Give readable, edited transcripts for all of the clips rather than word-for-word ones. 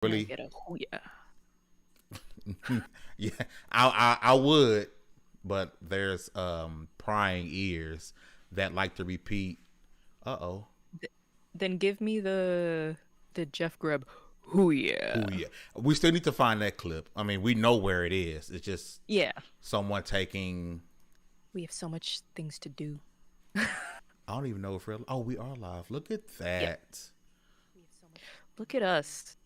Really? Get a hooyah. Yeah, I would, but there's prying ears that like to repeat. Uh-oh. Then give me the Jeff Grubb hooyah. Oh yeah. We still need to find that clip. I mean, we know where it is. It's just Yeah, someone taking. we have so much things to do. I don't even know if we're. Oh, we are live. Look at Yep. that. Look at us.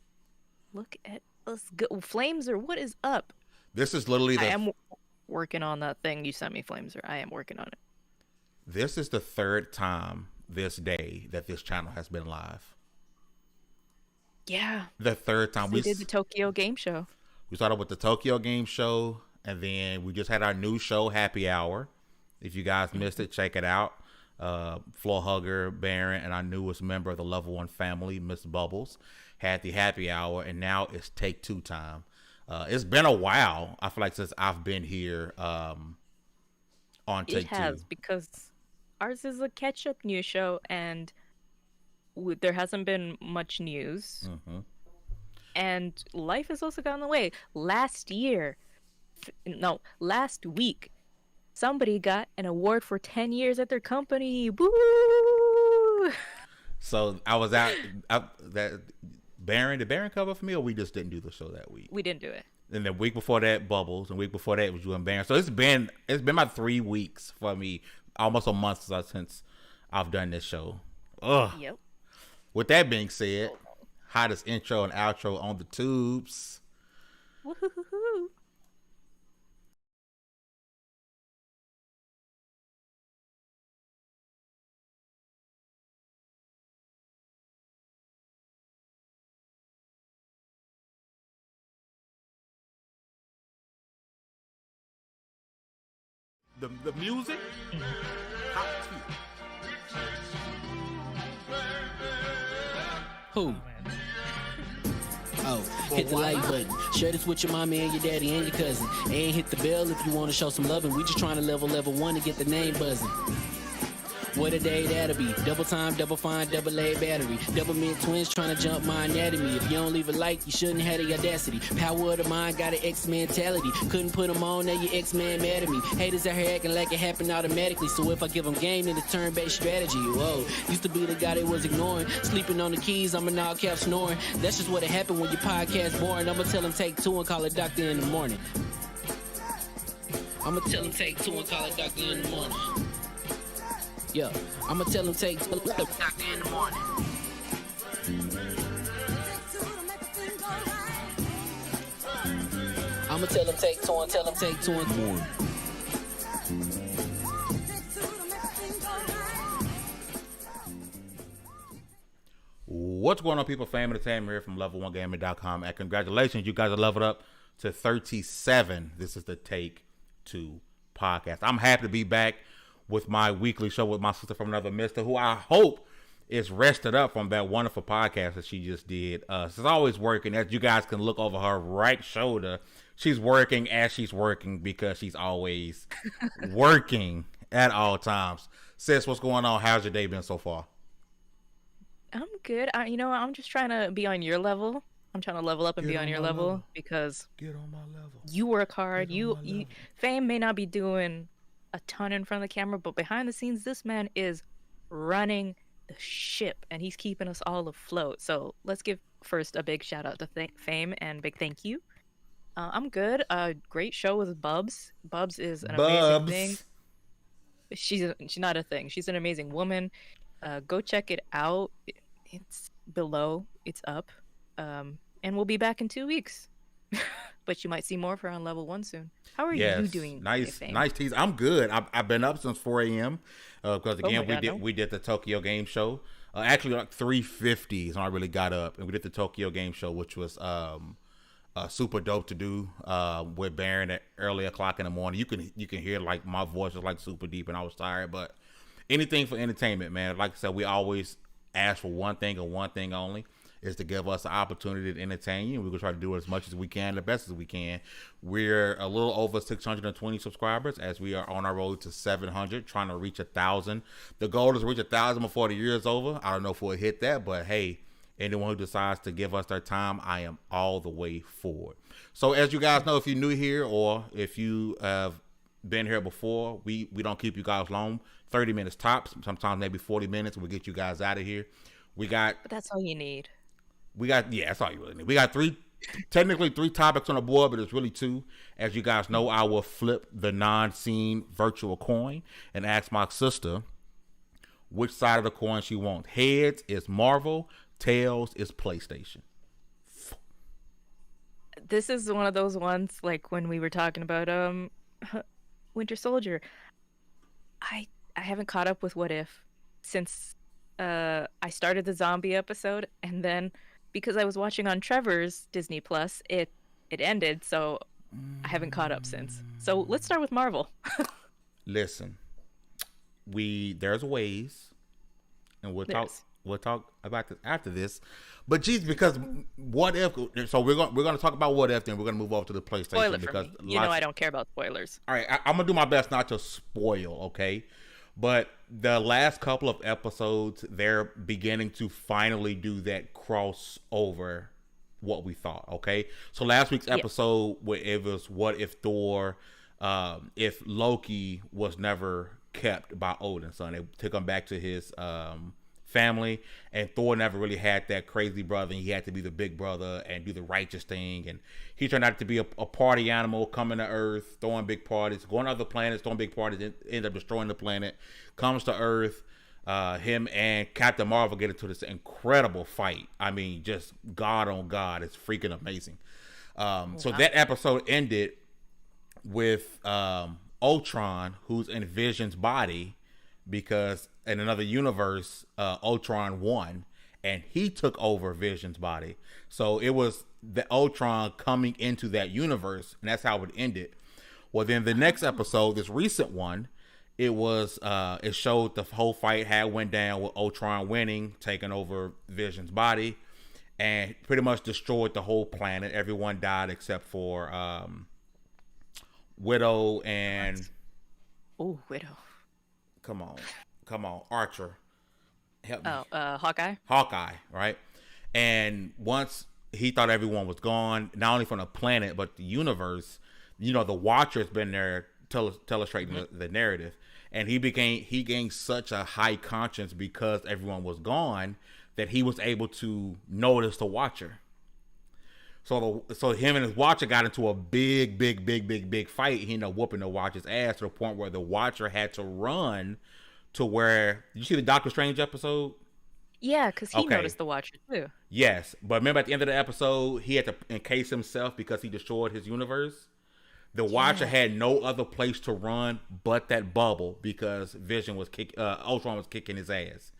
Look at us go. Flameser, what is up? This is literally I the. am working on that thing you sent me, Flameser. I am working on it. This is the third time this day that this channel has been live. Yeah. The third time We did the Tokyo Game Show. we started with the Tokyo Game Show, and then we just had our new show, Happy Hour. If you guys missed it, check it out. Floor Hugger, Baron, and our newest member of the Level 1 family, Miss Bubbles, had the Happy Hour, and now it's Take Two time. It's been a while, I feel like, since I've been here on Take It has, Two. because ours is a catch-up news show, and there hasn't been much news. Mm-hmm. And life has also gotten in the way. Last week, somebody got an award for 10 years at their company. Boo! So that Baron, did Baron cover for me, or we just didn't do the show that week? We didn't do it. And the week before that, Bubbles, and the week before that was you and Baron. So it's been about 3 weeks for me, almost a month since I've done this show. Ugh. Yep. With that being said, hottest intro and outro on the tubes. Woohoo! The music, hot tier. Who? Oh, hit the like button. Share this with your mommy and your daddy and your cousin. And hit the bell if you want to show some loving. We just trying to level 1 to get the name buzzing. What a day that'll be. Double time, double fine, double A battery. Double mid twins trying to jump my anatomy. If you don't leave a like, you shouldn't have the audacity. Power of the mind, got an X mentality. Couldn't put them on, now your X-Man mad at me. Haters out here acting like it happened automatically. So if I give them game, then the turn-based strategy. Whoa, used to be the guy they was ignoring. Sleeping on the keys, I'm an all cap snoring. That's just what it happened when your podcast boring. I'ma tell them take two and call a doctor in the morning. I'ma tell them take two and call a doctor in the morning. Yeah, I'ma tell him take doctor in the morning. I'ma tell him take two and tell him take two in the morning. What's going on, people? Fam Entertainment here from level1gaming.com, and congratulations, you guys are leveled up to 37. This is the Take Two podcast. I'm happy to be back with my weekly show with my sister from another mister, who I hope is rested up from that wonderful podcast that she just did. She's always working. As you guys can look over her right shoulder, she's working as she's working, because she's always working at all times. Sis, what's going on? How's your day been so far? I'm good. I'm just trying to be on your level. I'm trying to level up and be on your level because Get on my level. you work hard. Get on my You level. Fame may not be doing a ton in front of the camera, but behind the scenes, this man is running the ship, and he's keeping us all afloat. So let's give first a big shout out to Fame and big thank you. I'm good. Great show with Bubs. Bubs is an amazing thing. She's not a thing. She's an amazing woman. Go check it out. It's below. It's up. And we'll be back in 2 weeks. But you might see more of her on level 1 soon. How are you doing? Nice, Fame? nice tease. I'm good. I've been up since 4 a.m. Because Oh again, my God, no. we did the Tokyo Game Show. Actually, like 3:50 is when I really got up, and we did the Tokyo Game Show, which was super dope to do with Baron at early o'clock in the morning. You can hear like my voice was like super deep, and I was tired. But anything for entertainment, man. Like I said, we always ask for one thing and one thing only, is to give us the opportunity to entertain you. We're going to try to do it as much as we can, the best as we can. We're a little over 620 subscribers as we are on our road to 700, trying to reach 1,000. The goal is to reach 1,000 before the year is over. I don't know if we'll hit that, but hey, Anyone who decides to give us their time, I am all the way for it. So as you guys know, if you're new here or if you have been here before, we don't keep you guys long. 30 minutes tops, sometimes maybe 40 minutes. We'll get you guys out of here. But that's all you need. That's all you really need. We got technically three topics on the board, but it's really two. As you guys know, I will flip the non-scene virtual coin and ask my sister which side of the coin she wants. Heads is Marvel, tails is PlayStation. This is one of those ones, like when we were talking about Winter Soldier. I haven't caught up with What If since I started the zombie episode, and then because I was watching on Trevor's Disney Plus, it ended, so I haven't caught up since. So let's start with Marvel. Listen, there's ways, and we'll talk about this after this. But geez, because What If? So we're gonna talk about What If, then we're gonna move over to the PlayStation. Spoil it for me. You know I don't care about spoilers. All right, I'm gonna do my best not to spoil. Okay, but the last couple of episodes, they're beginning to finally do that crossover. What we thought. Okay, so last week's episode, where it was what if Thor, if Loki was never kept by Odin's son, they took him back to his family, and Thor never really had that crazy brother, and he had to be the big brother and do the righteous thing, and he turned out to be a party animal, coming to Earth, throwing big parties, going to other planets, throwing big parties, end up destroying the planet, comes to Earth. Him and Captain Marvel get into this incredible fight. I mean, just God on God. It's freaking amazing. So that episode ended with Ultron, who's in Vision's body, because in another universe, Ultron won, and he took over Vision's body. So it was the Ultron coming into that universe, and that's how it ended. Well, then the next episode, this recent one, it showed the whole fight had went down with Ultron winning, taking over Vision's body, and pretty much destroyed the whole planet. Everyone died except for Widow and Widow. Come on, Archer. Help me. Hawkeye, right? And once he thought everyone was gone, not only from the planet but the universe, the Watcher's been there illustrating the narrative, and he gained such a high conscience because everyone was gone that he was able to notice the Watcher. So him and his Watcher got into a big fight. He ended up whooping the Watcher's ass to the point where the Watcher had to run to where. Did you see the Doctor Strange episode? Yeah, because he noticed the Watcher too. Yes, but remember at the end of the episode, he had to encase himself because he destroyed his universe. The Watcher had no other place to run but that bubble because Ultron was kicking his ass.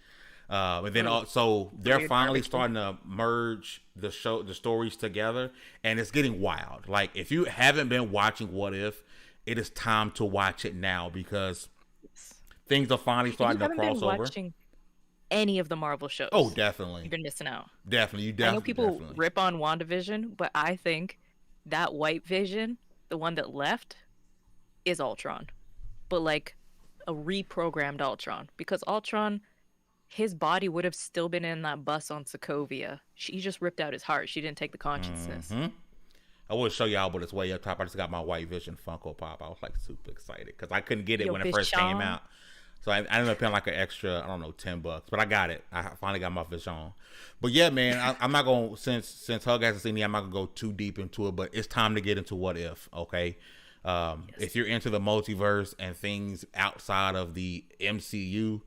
And then so they're finally starting to merge the stories together, and it's getting wild. Like, if you haven't been watching What If, it is time to watch it now because things are finally starting to cross over. Watching any of the Marvel shows? Oh, definitely. You're missing out. Definitely, I know people rip on WandaVision, but I think that white Vision, the one that left, is Ultron, but like a reprogrammed Ultron, because Ultron, his body would have still been in that bus on Sokovia. She just ripped out his heart. She didn't take the consciousness. Mm-hmm. I will show y'all, but it's way up top. I just got my White Vision Funko Pop. I was like super excited because I couldn't get it when it first came out. So I ended up paying like an extra, I don't know, $10, but I got it. I finally got my Vision. But yeah, man, I'm not going to, since Hug hasn't seen it, I'm not going to go too deep into it, but it's time to get into What If, okay? If you're into the multiverse and things outside of the MCU,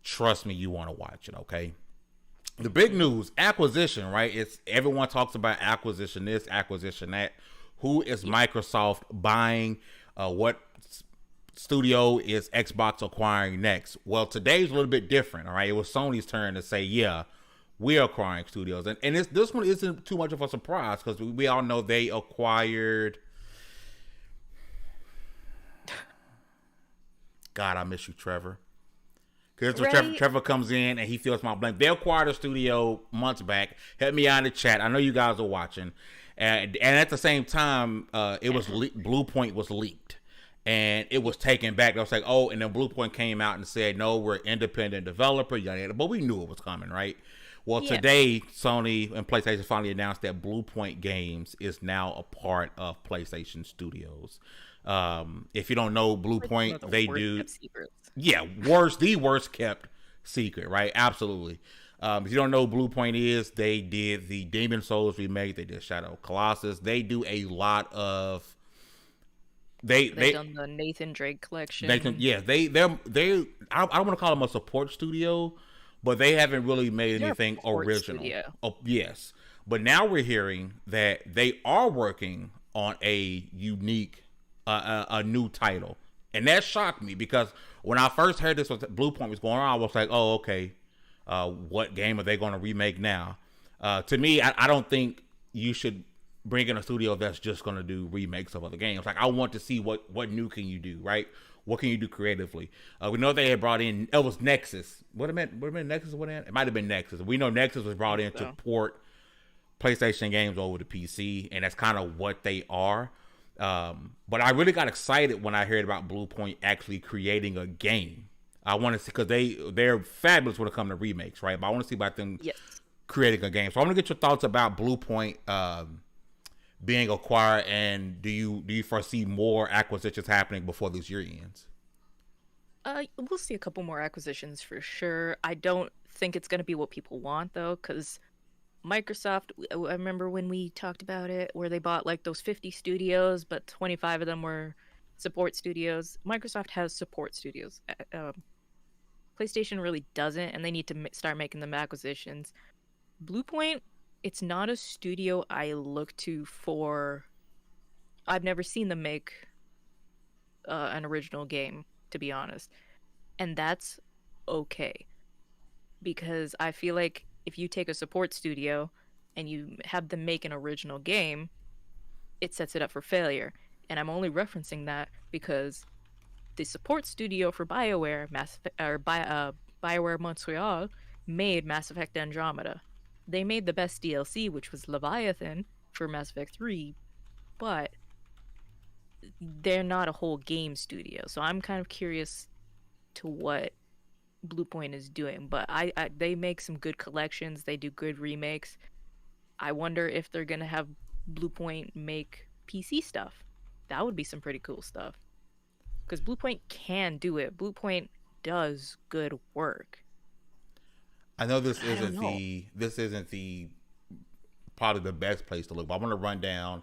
trust me, you want to watch it, okay? The big news, acquisition, right? It's everyone talks about acquisition this, acquisition that. Who is Microsoft buying? What studio is Xbox acquiring next? Well, today's a little bit different, all right? It was Sony's turn to say, yeah, we're acquiring studios. And this one isn't too much of a surprise because we all know they acquired... God, I miss you, Trevor. Because Trevor comes in and he feels my blank. They acquired a studio months back. Help me out in the chat. I know you guys are watching. And at the same time, it was Bluepoint was leaked. And it was taken back. I was like, oh, and then Bluepoint came out and said, no, we're independent developer, yada, yada. But we knew it was coming, right? Well, Yeah. today Sony and PlayStation finally announced that Bluepoint Games is now a part of PlayStation Studios. If you don't know Like one of Bluepoint, the they worst do kept secrets. yeah, the worst kept secret, right? Absolutely. If you don't know who Bluepoint is, they did the Demon Souls remake. They did Shadow of Colossus. They do a lot of They've done the Nathan Drake collection. they I don't want to call them a support studio, but they haven't really made They're a anything port original. studio. Oh yes, but now we're hearing that they are working on a unique, a new title, and that shocked me because when I first heard this was Bluepoint was going on, I was like, oh okay, what game are they going to remake now? To me, I don't think you should bring in a studio that's just going to do remakes of other games. Like I want to see what new can you do, right? What can you do creatively? We know they had brought in it was Nexus. What it meant Nexus? It might have been Nexus. We know Nexus was brought in to port PlayStation games over to PC, and that's kind of what they are. But I really got excited when I heard about Bluepoint actually creating a game. I want to see because they're fabulous when it comes to remakes, right? But I want to see about them creating a game. So I want to get your thoughts about Bluepoint being acquired, and do you foresee more acquisitions happening before this year ends? We'll see a couple more acquisitions for sure. I don't think it's going to be what people want though, because Microsoft, I remember when we talked about it, where they bought like those 50 studios, but 25 of them were support studios. Microsoft has support studios. PlayStation really doesn't, and they need to start making them acquisitions. Bluepoint, it's not a studio I look to for. I've never seen them make an original game, to be honest, and that's okay, because I feel like if you take a support studio and you have them make an original game, it sets it up for failure. And I'm only referencing that because the support studio for BioWare, BioWare Montreal, made Mass Effect Andromeda. They made the best DLC, which was Leviathan for Mass Effect 3, but they're not a whole game studio. So I'm kind of curious to what Bluepoint is doing. But I they make some good collections. They do good remakes. I wonder if they're going to have Bluepoint make PC stuff. That would be some pretty cool stuff. Because Bluepoint can do it. Bluepoint does good work. I know this isn't the probably the best place to look, but I want to run down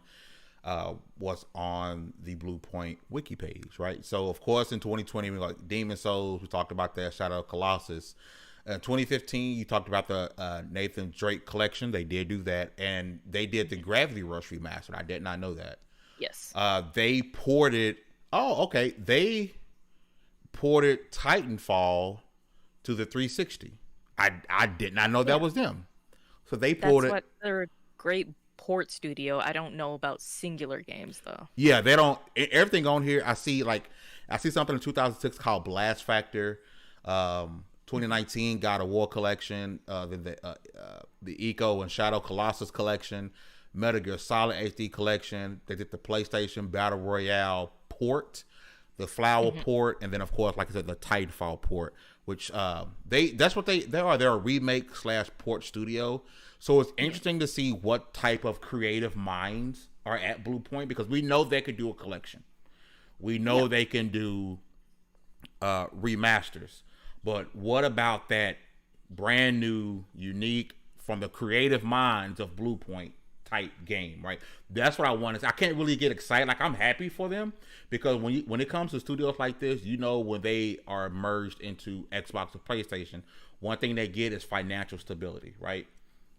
what's on the Bluepoint wiki page, right? So of course in 2020 we got Demon Souls, we talked about that, Shadow of Colossus. 2015 you talked about the Nathan Drake collection. They did do that, and they did the Gravity Rush remastered. I did not know that. Yes. They ported they ported Titanfall to the 360. I did not know that was them. So they ported. That's what they're a great port studio. I don't know about singular games though. Yeah, they don't. Everything on here, I see something in 2006 called Blast Factor. 2019 God of War collection. The Eco and Shadow Colossus collection. Metal Gear Solid HD collection. They did the PlayStation Battle Royale port, the Flower port, and then of course, like I said, the Titanfall port. Which that's what they are. They're a remake / port studio. So it's interesting to see what type of creative minds are at Bluepoint, because we know they could do a collection. We know they can do remasters. But what about that brand new, unique, from the creative minds of Bluepoint type game, right? That's what I want. I can't really get excited. Like, I'm happy for them, because when it comes to studios like this, you know, when they are merged into Xbox or PlayStation, one thing they get is financial stability, right?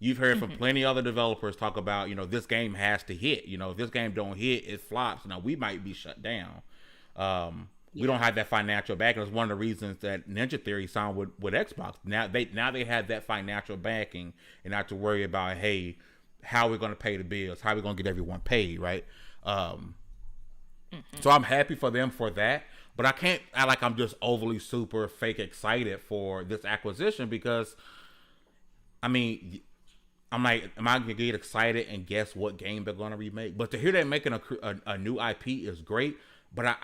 You've heard from plenty of other developers talk about, you know, this game has to hit. You know, if this game don't hit, it flops. Now we might be shut down. We don't have that financial backing. It's one of the reasons that Ninja Theory signed with Xbox. Now they have that financial backing, and not to worry about, hey, how we're going to pay the bills, how we're going to get everyone paid, right? So I'm happy for them for that, but I can't act like I'm just overly super fake excited for this acquisition, because, I mean, I'm like, am I going to get excited and guess what game they're going to remake? But to hear they're making a new IP is great, but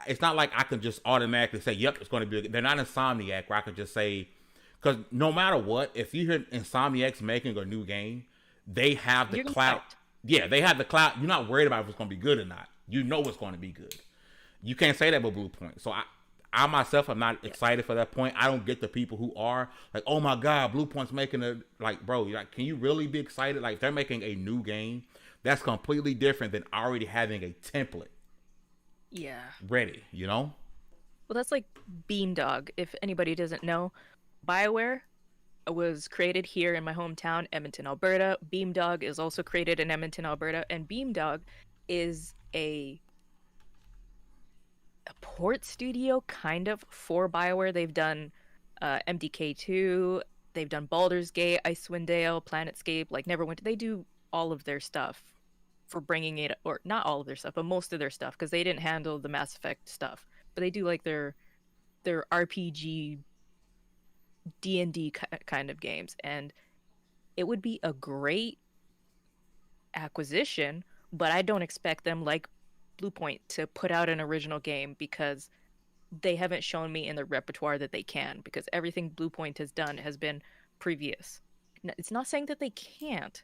it's not like I can just automatically say, yep, it's going to be, they're not Insomniac where I can just say, Because no matter what, if you hear Insomniac's making a new game, they have the You're gonna be clout. hyped. Yeah, they have the clout. You're not worried about if it's going to be good or not. You know it's going to be good. You can't say that with Bluepoint. So I myself am not Yes. excited for that point. I don't get the people who are like, oh my god, Bluepoint's making a like, bro. Like, can you really be excited? Like, if they're making a new game, that's completely different than already having a template Yeah. ready. You know? Well, that's like Beamdog. If anybody doesn't know, BioWare was created here in my hometown, Edmonton, Alberta. Beamdog is also created in Edmonton, Alberta, and Beamdog is a port studio kind of for BioWare. They've done MDK2, they've done Baldur's Gate, Icewind Dale, Planetscape, like Neverwinter. They do all of their stuff for bringing it, or not all of their stuff, but most of their stuff, because they didn't handle the Mass Effect stuff. But they do like their RPG D&D kind of games, and it would be a great acquisition, but I don't expect them like Bluepoint to put out an original game because they haven't shown me in their repertoire that they can, because everything Bluepoint has done has been previous. It's not saying that they can't,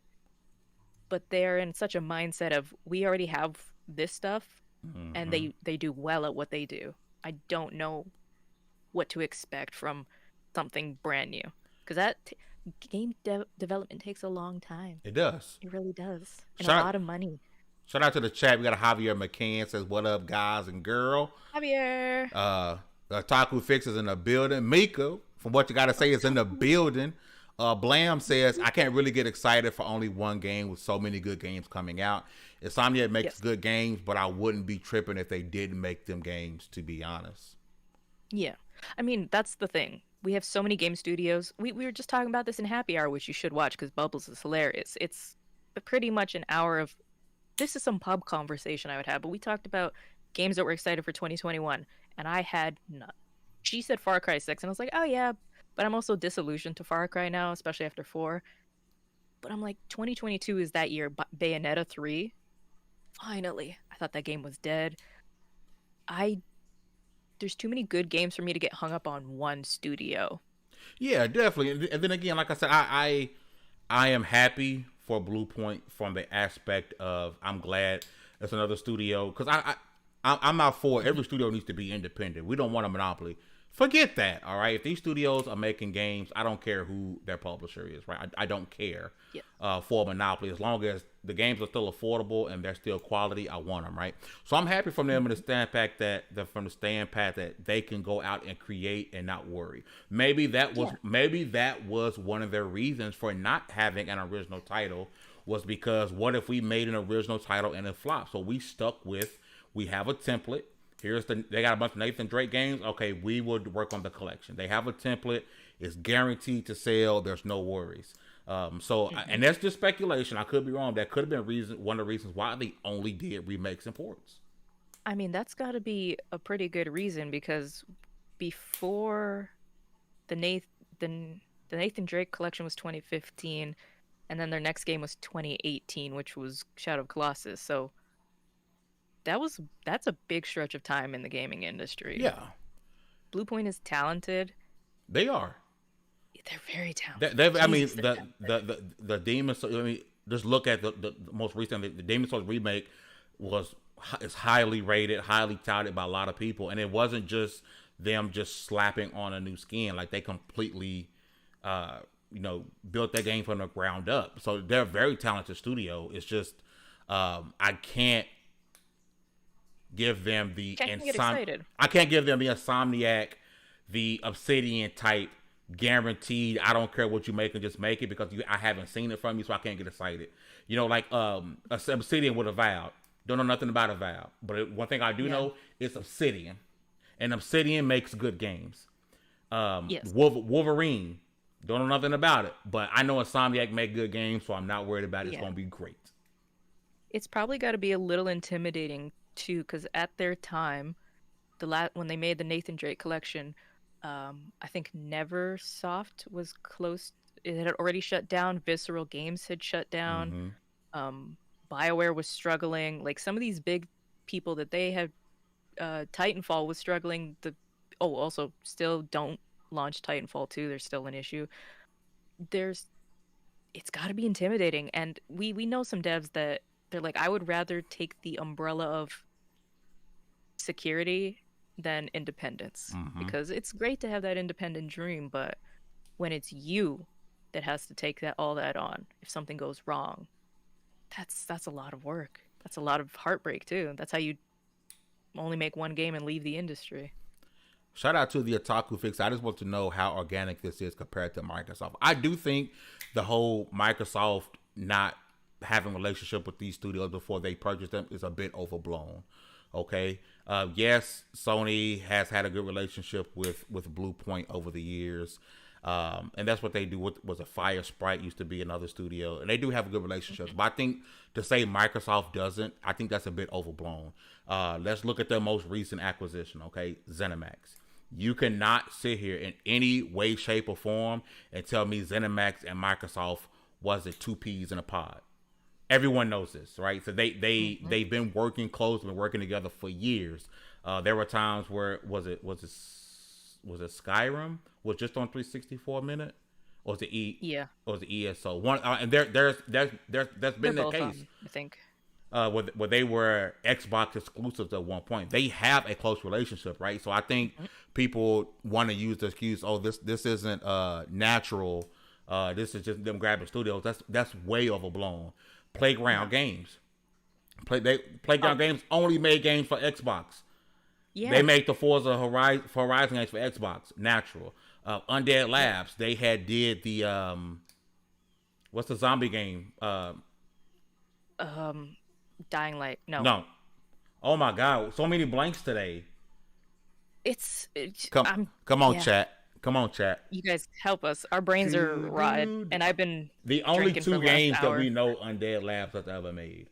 but they're in such a mindset of we already have this stuff and Mm-hmm. they do well at what they do. I don't know what to expect from something brand new because game development takes a long time. It does. It really does, and a Shout lot of money. shout out to the chat. We got a Javier McCann says, "What up, guys and girl?" Javier. Uh, Taku Fix is in the building. Mika, from what you got to say, is in the building. Blam says, I can't really get excited for only one game with so many good games coming out. Insomniac makes Yes. good games, but I wouldn't be tripping if they didn't make them games, to be honest. Yeah. I mean, that's the thing. We have so many game studios. We were just talking about this in Happy Hour, which you should watch because Bubbles is hilarious. It's pretty much an hour of this is some pub conversation I would have, but we talked about games that were excited for 2021, and I had none. She said Far Cry 6, and I was like, oh yeah, but I'm also disillusioned to Far Cry now, especially after 4. But I'm like, 2022 is that year. Bayonetta 3. Finally. I thought that game was dead. I There's too many good games for me to get hung up on one studio. Yeah, definitely. And then again, like I said, I am happy for Bluepoint from the aspect of I'm glad it's another studio because I'm not for every studio needs to be independent. We don't want a monopoly. Forget that. All right, if these studios are making games, I don't care who their publisher is. Right, I don't care Yeah. for a monopoly as long as the games are still affordable and they're still quality. I want them. Right, so I'm happy from them in the standpoint that they can go out and create and not worry. Maybe that was one of their reasons for not having an original title was because what if we made an original title and it flopped? So we stuck with we have a template. They got a bunch of Nathan Drake games. Okay, we would work on the collection. They have a template. It's guaranteed to sell. There's no worries. And that's just speculation. I could be wrong. That could have been one of the reasons why they only did remakes and ports. I mean, that's got to be a pretty good reason because before the the Nathan Drake collection was 2015, and then their next game was 2018, which was Shadow of Colossus. So that's a big stretch of time in the gaming industry. Yeah, Bluepoint is talented. they are. They're very talented. I mean, Jesus, they're the Demon Souls. I mean, just look at the most recent. The Demon Souls remake is highly rated, highly touted by a lot of people, and it wasn't just them just slapping on a new skin. Like they completely, built that game from the ground up. So they're a very talented studio. It's just I can't give them the Can't get excited. I can't give them the Insomniac, the Obsidian type guaranteed. I don't care what you make and just make it because I haven't seen it from you, so I can't get excited. Like Obsidian with Avowed. Don't know nothing about Avowed, but one thing I do know is Obsidian, and Obsidian makes good games. Yes. Wolverine. Don't know nothing about it, but I know Insomniac make good games, so I'm not worried about it. It's going to be great. It's probably got to be a little intimidating too, because at their time, when they made the Nathan Drake collection, I think Neversoft was close. It had already shut down. Visceral Games had shut down. BioWare was struggling. Like some of these big people that they had, Titanfall was struggling. Also still don't launch Titanfall 2, there's still an issue. It's got to be intimidating, and we know some devs that they're like, I would rather take the umbrella of security than independence, because it's great to have that independent dream, but when it's you that has to take all that on, if something goes wrong, that's a lot of work. That's a lot of heartbreak too. That's how you only make one game and leave the industry. Shout out to the Otaku Fix. I just want to know how organic this is compared to Microsoft. I do think the whole Microsoft not having a relationship with these studios before they purchase them is a bit overblown. Okay. Yes, Sony has had a good relationship with Bluepoint over the years. And that's what they do. Was a Fire Sprite used to be another studio, and they do have a good relationship. But I think to say Microsoft doesn't, I think that's a bit overblown. Let's look at their most recent acquisition. Okay, ZeniMax. You cannot sit here in any way, shape, or form and tell me ZeniMax and Microsoft wasn't two peas in a pod. Everyone knows this, right? So they've been working close, been working together for years. There were times where was it Skyrim was just on 360 for a minute, or was it or was it ESO one? And there's been the case. I think. Where they were Xbox exclusives at one point. They have a close relationship, right? So I think people want to use the excuse, oh, this isn't natural. This is just them grabbing studios. That's way overblown. Playground games. Playground games only made games for Xbox. Yeah. They make the Forza Horizon games for Xbox. Natural. Undead Labs. They did the what's the zombie game? Dying Light. No. Oh my God! So many blanks today. Come on, chat. Come on, chat. You guys help us. Our brains are rotted, and I've been the only two games that we know Undead Labs has ever made.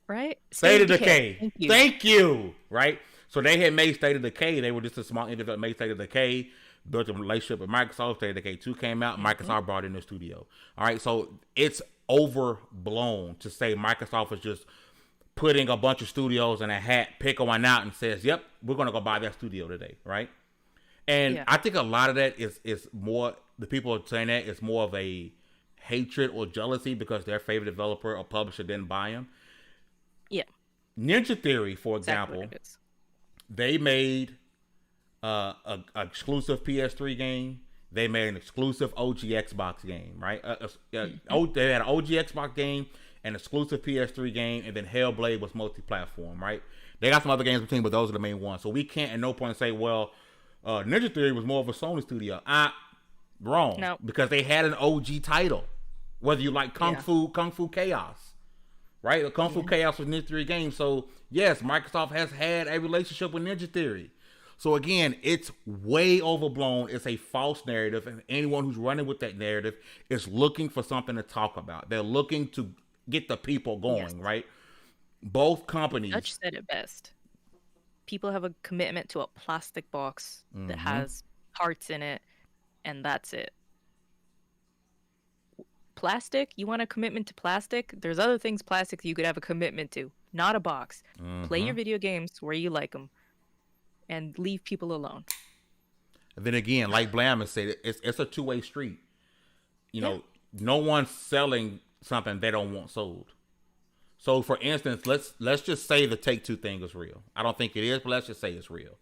Right? State of Decay. Thank you. Right. So they had made State of Decay. They were just a small entity that made State of Decay. Built a relationship with Microsoft. State of Decay 2 came out. Microsoft brought in the studio. All right. So it's overblown to say Microsoft is just putting a bunch of studios in a hat, pick one out, and says, "Yep, we're going to go buy that studio today." Right. And I think a lot of that is more, the people are saying that it's more of a hatred or jealousy because their favorite developer or publisher didn't buy them. Yeah. Ninja Theory, for example, they made an exclusive PS3 game. They made an exclusive OG Xbox game, right? They had an OG Xbox game, an exclusive PS3 game, and then Hellblade was multi-platform, right? They got some other games between, but those are the main ones. So we can't at no point say, well, Ninja Theory was more of a Sony studio. Wrong. No. Because they had an OG title. Whether you like Kung Fu Chaos, right? The Kung Fu Chaos was Ninja Theory game. So yes, Microsoft has had a relationship with Ninja Theory. So again, it's way overblown. It's a false narrative, and anyone who's running with that narrative is looking for something to talk about. They're looking to get the people going, right? Both companies. Dutch said it best. People have a commitment to a plastic box that has parts in it, and that's it. Plastic, you want a commitment to plastic? There's other things plastic you could have a commitment to, not a box. Play your video games where you like them, and leave people alone. And then again, like Blam has said, it's a two-way street. You know, no one's selling something they don't want sold. So, for instance, let's just say the Take-Two thing is real. I don't think it is, but let's just say it's real.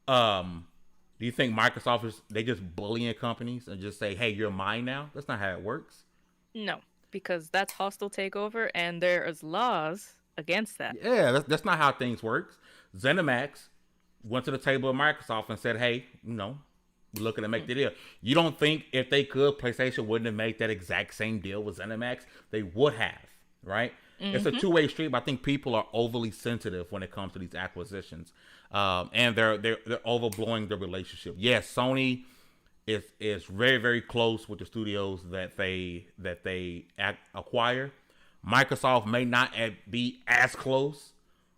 Do you think Microsoft they just bullying companies and just say, "Hey, you're mine now"? That's not how it works. No, because that's hostile takeover, and there is laws against that. Yeah, that's not how things work. ZeniMax went to the table of Microsoft and said, "Hey, we're looking to make the deal." You don't think if they could, PlayStation wouldn't have made that exact same deal with ZeniMax? They would have, right? It's a two-way street, but I think people are overly sensitive when it comes to these acquisitions, and they're overblowing the relationship. Yes, Sony is very, very close with the studios that they acquire. Microsoft may not be as close,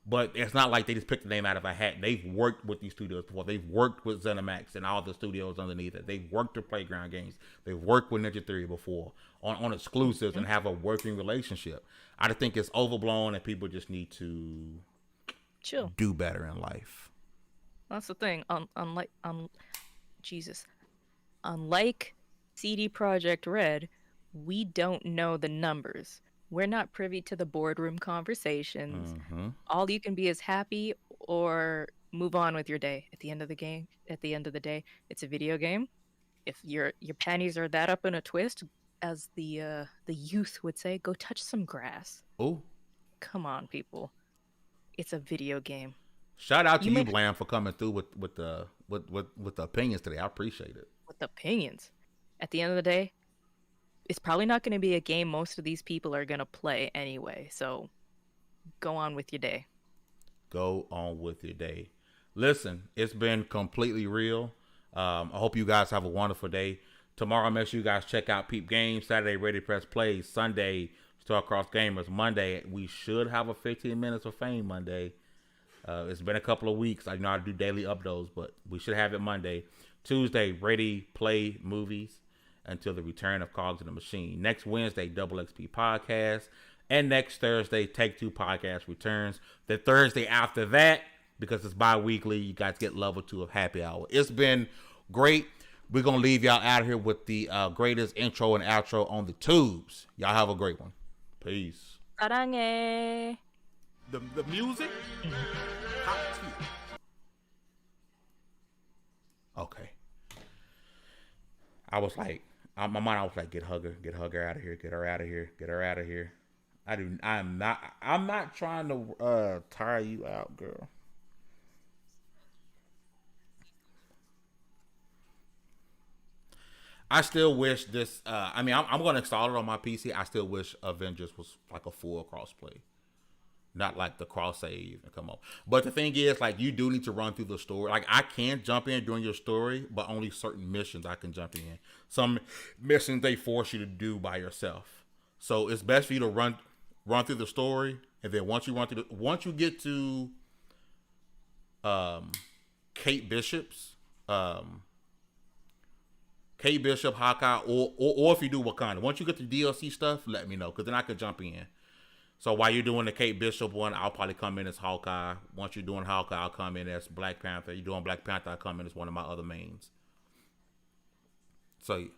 but it's not like they just picked the name out of a hat. They've worked with these studios before. They've worked with ZeniMax and all the studios underneath it. They've worked with Playground Games. They've worked with Ninja Theory before on exclusives and have a working relationship. I just think it's overblown and people just need to chill, do better in life. That's the thing. Jesus. Unlike CD Projekt Red, we don't know the numbers. We're not privy to the boardroom conversations. Mm-hmm. All you can be is happy or move on with your day. At the end of the game, at the end of the day, it's a video game. If your panties are that up in a twist, as the youth would say, go touch some grass. Oh, Come on, people. It's a video game. shout out to You you, may Blam, for coming through with the opinions today. I appreciate it. with opinions. At the end of the day, it's probably not going to be a game most of these people are going to play anyway. So go on with your day. Go on with your day. Listen, it's been completely real. I hope you guys have a wonderful day. Tomorrow, make sure you guys check out Peep Games. Saturday, Ready Press Play. Sunday, Starcross Gamers. Monday, we should have a 15 Minutes of Fame Monday. It's been a couple of weeks. I know I do daily uploads, but we should have it Monday. Tuesday, Ready Play Movies until the return of Cogs in the Machine. Next Wednesday, Double XP Podcast. And next Thursday, Take Two Podcast returns. The Thursday after that, because it's bi-weekly, you guys get level 2 of Happy Hour. It's been great. We're going to leave y'all out here with the greatest intro and outro on the tubes. Y'all have a great one. Peace. Sarange. The music? Hot tea. Okay. I was like, my mind, I was like, get her out of here, get her out of here, get her out of here. I'm not trying to tire you out, girl. I still wish this. I'm going to install it on my PC. I still wish Avengers was like a full crossplay, not like the cross save and come on. But the thing is, like, you do need to run through the story. Like, I can jump in during your story, but only certain missions I can jump in. Some missions they force you to do by yourself. So it's best for you to run through the story, and then once you get to Kate Bishop's Kate Bishop, Hawkeye, or if you do Wakanda. Once you get the DLC stuff, let me know, because then I could jump in. So while you're doing the Kate Bishop one, I'll probably come in as Hawkeye. Once you're doing Hawkeye, I'll come in as Black Panther. You're doing Black Panther, I'll come in as one of my other mains. So